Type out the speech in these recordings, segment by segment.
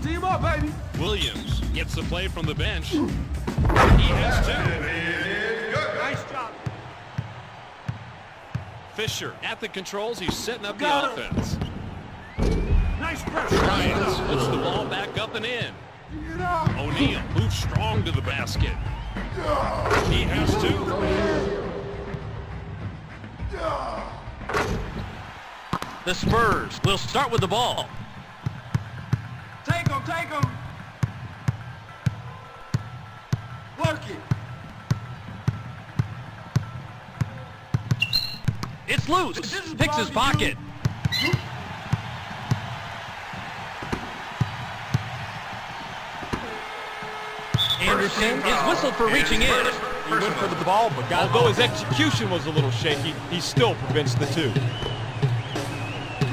Team up, baby. Williams gets the play from the bench. He has two. Nice job. Fisher at the controls. He's setting up the offense. Nice pressure. Bryant puts the ball back up and in. O'Neal moves strong to the basket. He has two. The Spurs will start with the ball. Take him, take him. Work it. It's loose. Picks his pocket. Anderson is whistled for reaching in. He went for the ball, but although his execution was a little shaky, he still prevents the two.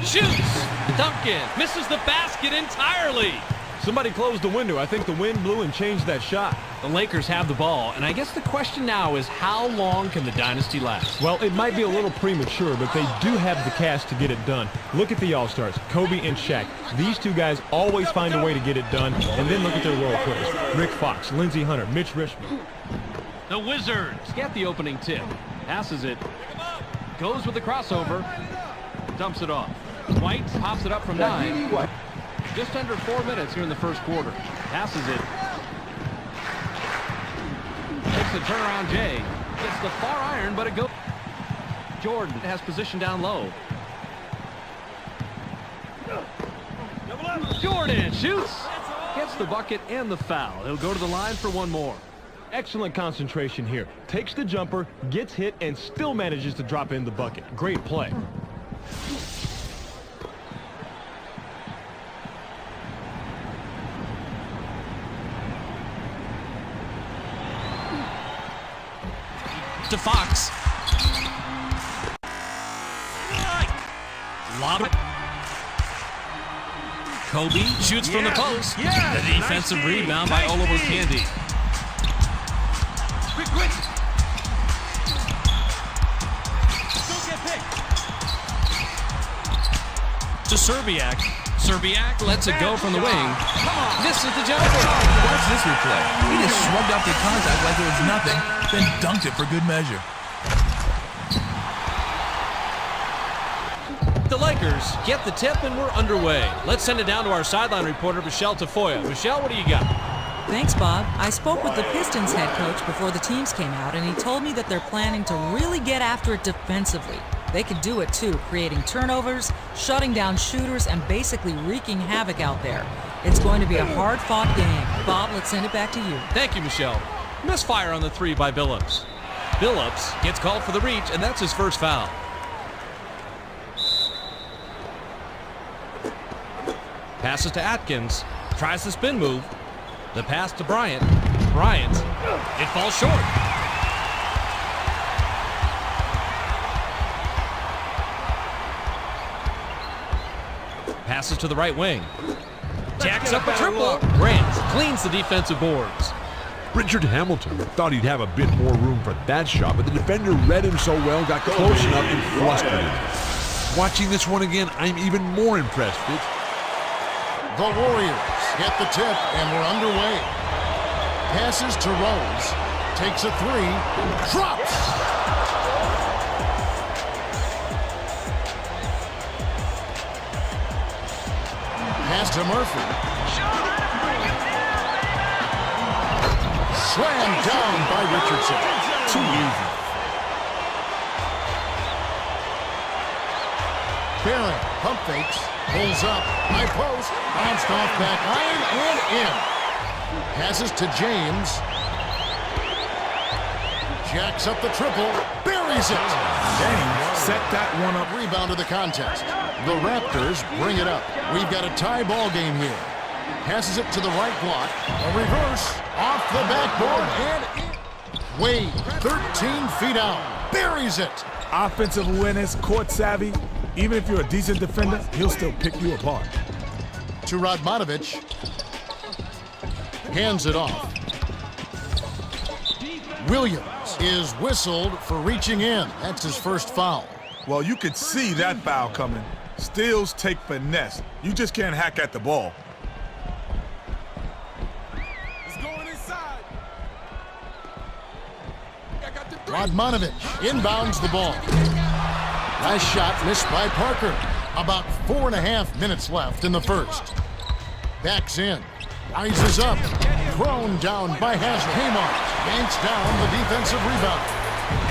Shoots. Duncan misses the basket entirely. Somebody closed the window. I think the wind blew and changed that shot. The Lakers have the ball, and I guess the question now is how long can the dynasty last? Well, it might be a little premature, but they do have the cast to get it done. Look at the All-Stars, Kobe and Shaq. These two guys always find a way to get it done, and then look at their role players. Rick Fox, Lindsey Hunter, Mitch Richmond. The Wizards get the opening tip. Passes it. Goes with the crossover. Dumps it off. White pops it up from 9. Just under 4 minutes here in the first quarter. Passes it. Takes the turnaround Jay. Gets the far iron, but it goes. Jordan has position down low. Jordan shoots. Gets the bucket and the foul. He'll go to the line for one more. Excellent concentration here. Takes the jumper, gets hit, and still manages to drop in the bucket. Great play. To Fox. Lob it. Kobe shoots from the post. The defensive rebound by Oliver Candy. Quick. Don't get picked. To Serbiak. Serbiak lets it go from the wing. Misses the jumper. Watch this replay. He just shrugged off the contact like it was nothing, then dunked it for good measure. The Lakers get the tip and we're underway. Let's send it down to our sideline reporter, Michelle Tafoya. Michelle, what do you got? Thanks, Bob. I spoke with the Pistons head coach before the teams came out, and he told me that they're planning to really get after it defensively. They could do it too, creating turnovers, shutting down shooters, and basically wreaking havoc out there. It's going to be a hard-fought game. Bob, let's send it back to you. Thank you, Michelle. Misfire on the 3 by Billups. Billups gets called for the reach, and that's his first foul. Passes to Atkins. Tries the spin move. The pass to Bryant. Bryant. It falls short. Passes to the right wing. Jacks up a triple. Grant cleans the defensive boards. Richard Hamilton thought he'd have a bit more room for that shot, but the defender read him so well, got close enough and flustered him. Watching this one again, I'm even more impressed, Fitz. The Warriors get the tip, and we're underway. Passes to Rose. Takes a 3. Drops! Pass to Murphy. Slammed down by Richardson. Too easy. Barron pump fakes. Pulls up. High post. Bounced off back iron and in. Passes to James. Jacks up the triple. Buries it. James set that one up. Rebound of the contest. The Raptors bring it up. We've got a tie ball game here. Passes it to the right block. A reverse. Off the backboard and in. Wade, 13 feet out. Buries it. Offensive awareness, court savvy. Even if you're a decent defender, he'll still pick you apart. To Radmanovic. Hands it off. Williams is whistled for reaching in. That's his first foul. Well, you could see that foul coming. Steals take finesse. You just can't hack at the ball. Radmanovic inbounds the ball. Last shot missed by Parker. About 4.5 minutes left in the first. Backs in. Rises up. Thrown down by Kmart. Yanks down the defensive rebound.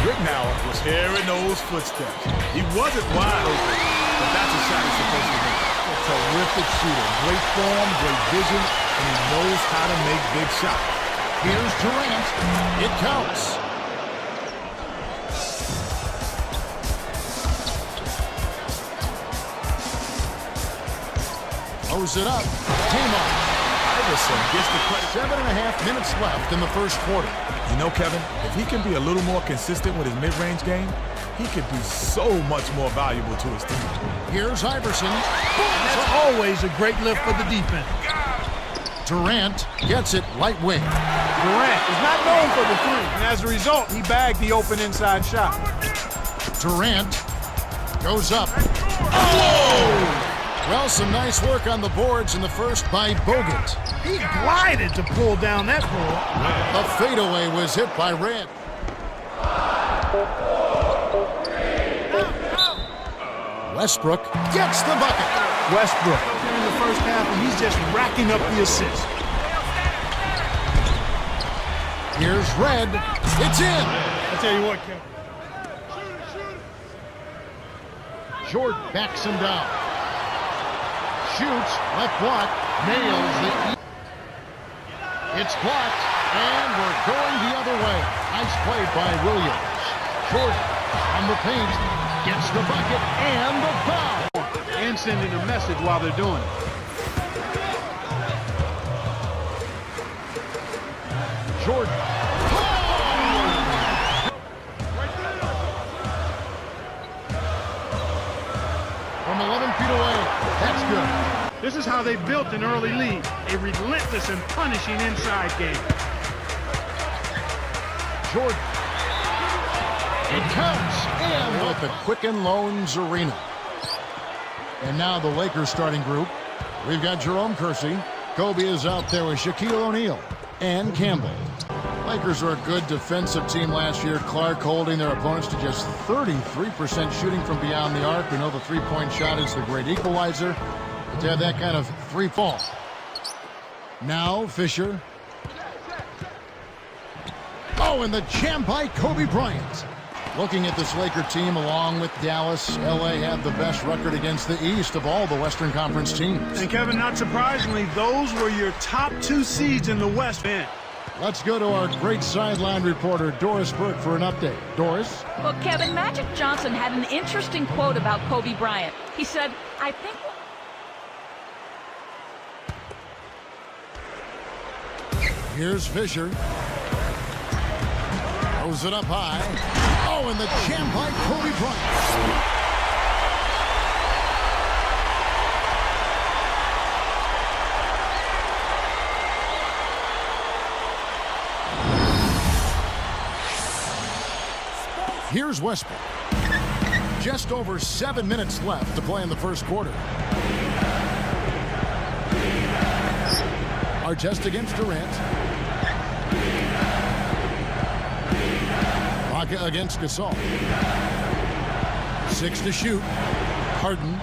Rittenauer was hearing those footsteps. He wasn't wide open, but that's a shot he's supposed to make. A terrific shooter. Great form, great vision, and he knows how to make big shots. Here's Durant. It counts. Throws it up. Kmart. Iverson gets the credit. 7.5 minutes left in the first quarter. You know, Kevin, if he can be a little more consistent with his mid-range game, he could be so much more valuable to his team. Here's Iverson. That's always a great lift for the defense. Durant gets it right wing. Durant is not known for the three, and as a result, he bagged the open inside shot. Durant goes up. Oh! Well, some nice work on the boards in the first by Bogut. He glided to pull down that ball. A fadeaway was hit by Red. Westbrook gets the bucket. Westbrook in the first half, and he's just racking up the assists. Here's Red. It's in. I tell you what, Kevin. Jordan backs him down. Shoots, left block, nails the... It's blocked, and we're going the other way. Nice play by Williams. Jordan on the paint, gets the bucket and the foul. And sending a message while they're doing it. Jordan. From 11 feet away, that's good. This is how they built an early lead. A relentless and punishing inside game. Jordan. It counts. And with the Quicken Loans Arena. And now the Lakers starting group. We've got Jerome Kersey. Kobe is out there with Shaquille O'Neal and Campbell. Lakers are a good defensive team last year. Clark holding their opponents to just 33% shooting from beyond the arc. We know the three-point shot is the great equalizer. But to have that kind of free fall. Now Fisher. Oh, and the jam by Kobe Bryant. Looking at this Laker team along with Dallas, LA have the best record against the East of all the Western Conference teams. And Kevin, not surprisingly, those were your top two seeds in the West End. Let's go to our great sideline reporter, Doris Burke, for an update. Doris? Well, Kevin, Magic Johnson had an interesting quote about Kobe Bryant. He said, I think... Here's Fisher. Throws it up high. Oh, and the jam by Kobe Bryant. Here's Westbrook. Just over 7 minutes left to play in the first quarter. Artest against Durant. Baca against Gasol. 6 to shoot. Harden.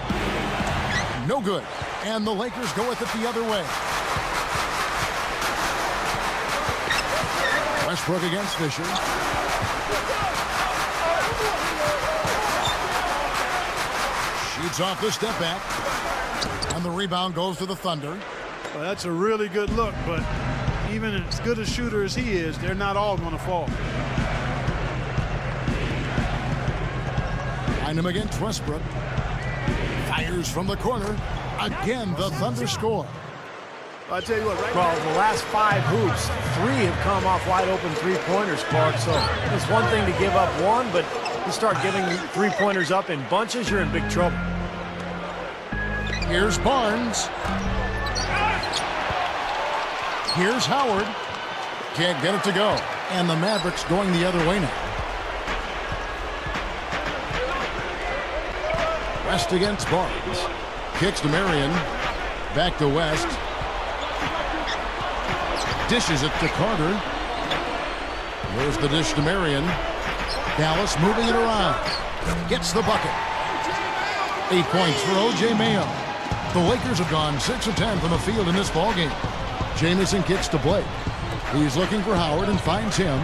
No good. And the Lakers go with it the other way. Westbrook against Fisher. Shoots off the step back. And the rebound goes to the Thunder. Well, that's a really good look, but even as good a shooter as he is, they're not all going to fall. Find him against Westbrook. Fires from the corner. Again, the Thunder score. I tell you what, right Well, the last 5 hoops, 3 have come off wide open three-pointers, Clark. So it's one thing to give up one, but you start giving three-pointers up in bunches, you're in big trouble. Here's Barnes. Here's Howard. Can't get it to go. And the Mavericks going the other way now. West against Barnes. Kicks to Marion. Back to West. dishes it to Carter. There's the dish to Marion. Dallas moving it around. Gets the bucket. 8 points for O.J. Mayo. The Lakers have gone 6 of 10 from the field in this ballgame. Jamison kicks to Blake. He's looking for Howard and finds him.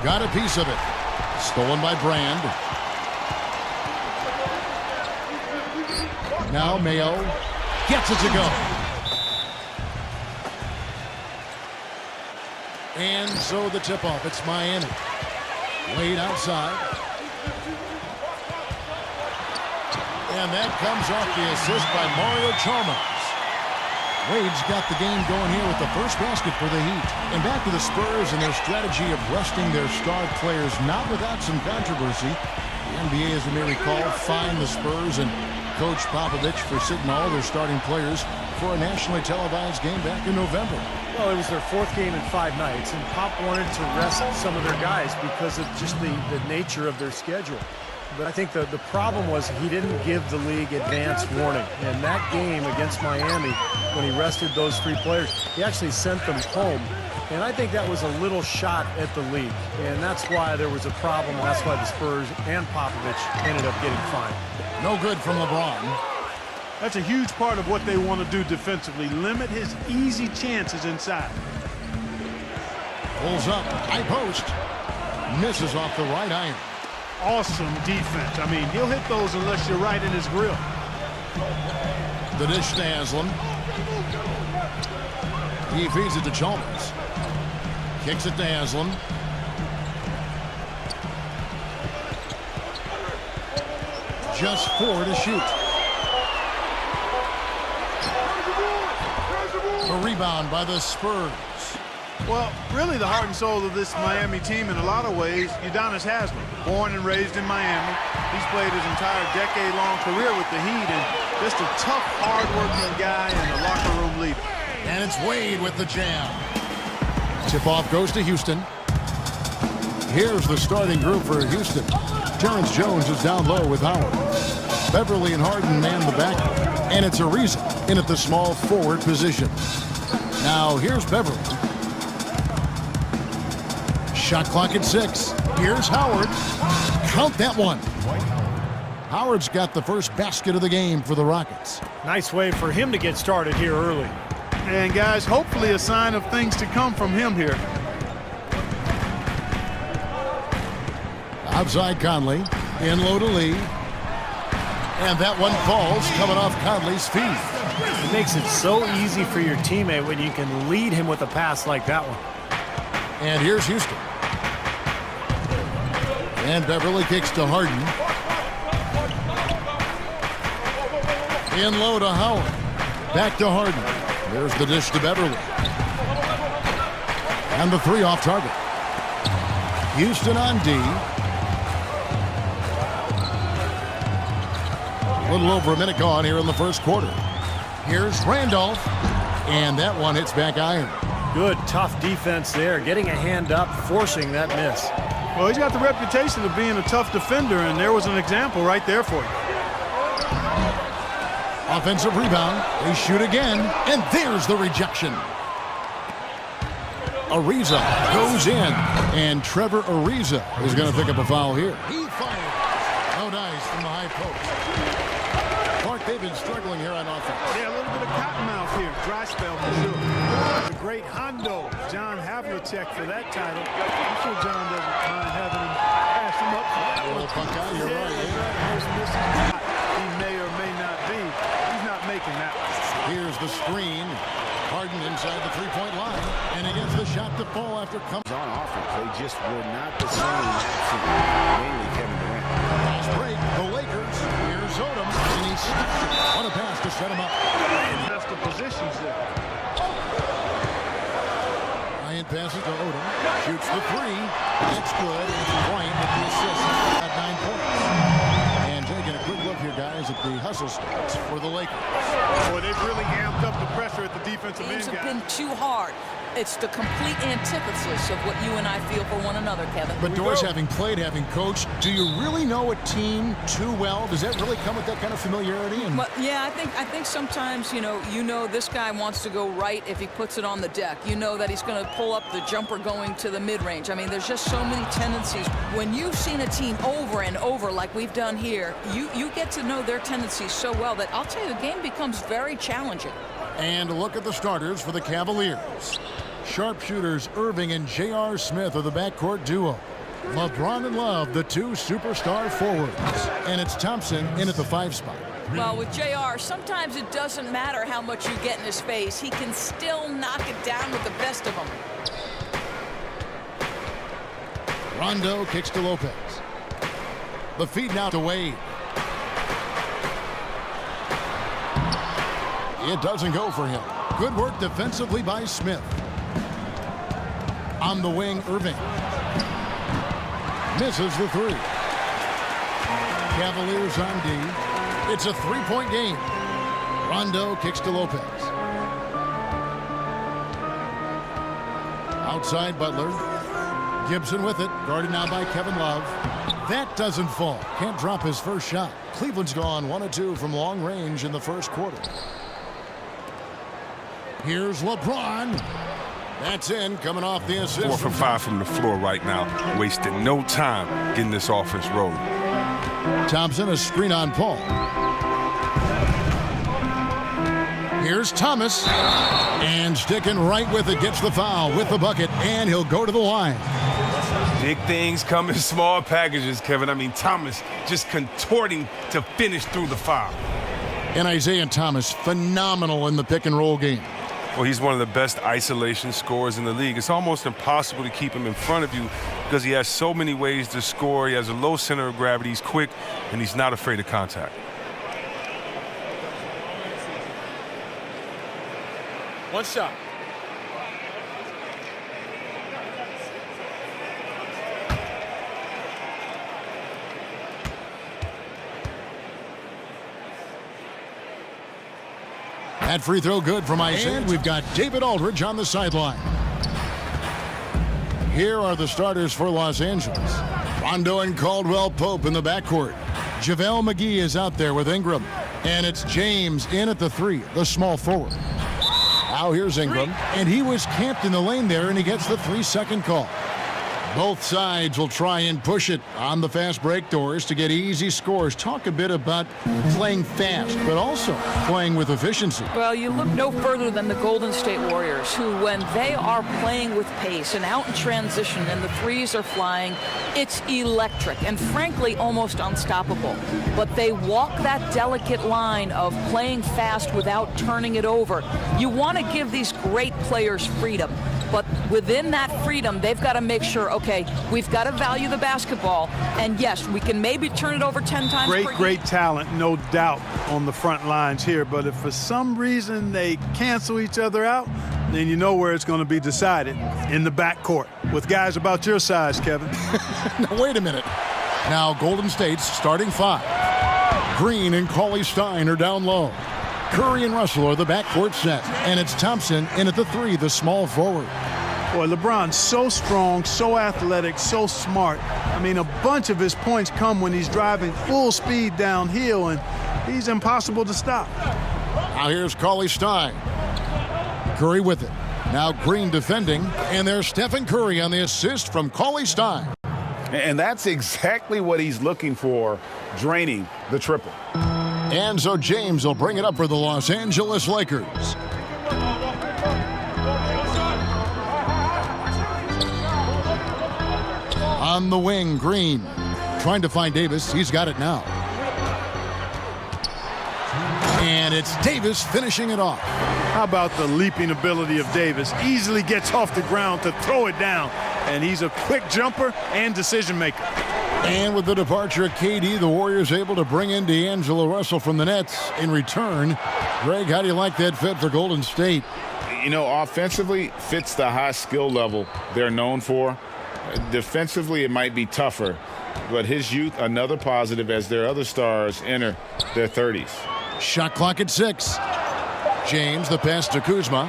Got a piece of it. Stolen by Brand. Now Mayo gets it to go. And so the tip-off. It's Miami. Wade outside. And that comes off the assist by Mario Chalmers. Wade's got the game going here with the first basket for the Heat. And back to the Spurs and their strategy of resting their star players, not without some controversy. The NBA, as you may recall, fined the Spurs and Coach Popovich for sitting all their starting players for a nationally televised game back in November. Well, it was their 4th game in 5 nights, and Pop wanted to rest some of their guys because of just the nature of their schedule. But I think the problem was he didn't give the league advance warning. And that game against Miami, when he rested those 3 players, he actually sent them home. And I think that was a little shot at the league. And that's why there was a problem, and that's why the Spurs and Popovich ended up getting fined. No good from LeBron. That's a huge part of what they want to do defensively. Limit his easy chances inside. Pulls up. High post. Misses off the right iron. Awesome defense. I mean, he'll hit those unless you're right in his grill. The dish to Haslam. He feeds it to Chalmers. Kicks it to Haslam. Just 4 to shoot. A rebound by the Spurs. Well, really the heart and soul of this Miami team in a lot of ways, Udonis Haslam. Born and raised in Miami. He's played his entire decade-long career with the Heat and just a tough, hard-working guy and a locker room leader. And it's Wade with the jam. Tip-off goes to Houston. Here's the starting group for Houston. Terrence Jones is down low with Howard. Beverly and Harden man the back. And it's Ariza in at the small forward position. Now here's Beverly. Shot clock at 6. Here's Howard. Count that one. Howard's got the first basket of the game for the Rockets. Nice way for him to get started here early. And guys, hopefully a sign of things to come from him here. Outside Conley. In low to Lee. And that one falls coming off Conley's feet. It makes it so easy for your teammate when you can lead him with a pass like that one. And here's Houston. And Beverly kicks to Harden. In low to Howard. Back to Harden. There's the dish to Beverly. And the 3 off target. Houston on D. A little over a minute gone here in the first quarter. Here's Randolph. And that one hits back iron. Good, tough defense there. Getting a hand up, forcing that miss. Well, he's got the reputation of being a tough defender, and there was an example right there for you. Offensive rebound. They shoot again, and there's the rejection. Ariza goes in, and Trevor Ariza is going to pick up a foul here. He fired. No dice from the high post. Clark, they've been struggling here on offense. Yeah, a little bit of cottonmouth here. Dry spell for sure. The great Hondo, John Havlicek for that title. I'm sure John doesn't mind having him pass him up. Well, Buckeye, you're right. He may or may not be. He's not making that one. Here's the screen. Harden inside the three-point line. And he gets the shot to fall after comes on offense. They just were not the same. Mainly Kevin Durant. Fast break. The Lakers. Here's Odom. And he's on a pass to set him up. That's the positions there. Bryant passes to Odom. Shoots the 3. That's good. It's Bryant with the assist. Got 9 points. And taking a quick look here, guys, at the hustle stats for the Lakers. Boy, they've really amped up the pressure at the defensive end, Games have guys. been too hard. It's the complete antithesis of what you and I feel for one another, Kevin. But Doris, having played, having coached, do you really know a team too well? Does that really come with that kind of familiarity? Well, yeah, I think sometimes, you know this guy wants to go right if he puts it on the deck. You know that he's going to pull up the jumper going to the mid-range. I mean, there's just so many tendencies. When you've seen a team over and over like we've done here, you get to know their tendencies so well that I'll tell you, the game becomes very challenging. And a look at the starters for the Cavaliers. Sharpshooters Irving and J.R. Smith are the backcourt duo. LeBron and Love, the two superstar forwards. And it's Thompson in at the 5 spot. Well, with JR, sometimes it doesn't matter how much you get in his face. He can still knock it down with the best of them. Rondo kicks to Lopez. The feed now to Wade. It doesn't go for him. Good work defensively by Smith. On the wing, Irving. Misses the 3. Cavaliers on D. It's a 3-point game. Rondo kicks to Lopez. Outside Butler. Gibson with it. Guarded now by Kevin Love. That doesn't fall. Can't drop his first shot. Cleveland's gone 1 of 2 from long range in the first quarter. Here's LeBron. That's in, coming off the assist. 4 for 5 from the floor right now. Wasting no time getting this offense rolling. Thompson, a screen on Paul. Here's Thomas. And sticking right with it, gets the foul with the bucket, and he'll go to the line. Big things come in small packages, Kevin. I mean, Thomas just contorting to finish through the foul. And Isaiah Thomas, phenomenal in the pick and roll game. Well, he's one of the best isolation scorers in the league. It's almost impossible to keep him in front of you because he has so many ways to score. He has a low center of gravity. He's quick, and he's not afraid of contact. One shot. That free throw good from Isaiah. And we've got David Aldridge on the sideline. Here are the starters for Los Angeles. Rondo and Caldwell Pope in the backcourt. JaVale McGee is out there with Ingram. And it's James in at the 3, the small forward. Now here's Ingram. And he was camped in the lane there, and he gets the 3-second call. Both sides will try and push it on the fast break doors to get easy scores. Talk a bit about playing fast, but also playing with efficiency. Well, you look no further than the Golden State Warriors, who, when they are playing with pace and out in transition and the threes are flying, it's electric and, frankly, almost unstoppable. But they walk that delicate line of playing fast without turning it over. You want to give these great players freedom. But within that freedom, they've got to make sure, okay, we've got to value the basketball. And, yes, we can maybe turn it over 10 times per game. Great talent, no doubt, on the front lines here. But if for some reason they cancel each other out, then you know where it's going to be decided, in the backcourt, with guys about your size, Kevin. Now, wait a minute. Now, Golden State's starting 5. Green and Cauley-Stein are down low. Curry and Russell are the backcourt set. And it's Thompson in at the 3, the small forward. Boy, LeBron's so strong, so athletic, so smart. I mean, a bunch of his points come when he's driving full speed downhill, and he's impossible to stop. Now here's Cauley-Stein. Curry with it. Now Green defending, and there's Stephen Curry on the assist from Cauley-Stein. And that's exactly what he's looking for, draining the triple. And so James will bring it up for the Los Angeles Lakers. On the wing, Green. Trying to find Davis. He's got it now. And it's Davis finishing it off. How about the leaping ability of Davis? Easily gets off the ground to throw it down. And he's a quick jumper and decision maker. And with the departure of KD, the Warriors able to bring in D'Angelo Russell from the Nets in return. Greg, how do you like that fit for Golden State? You know, offensively, fits the high skill level they're known for. Defensively, it might be tougher. But his youth, another positive as their other stars enter their 30s. Shot clock at 6. James, the pass to Kuzma.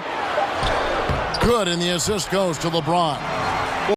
Good, and the assist goes to LeBron.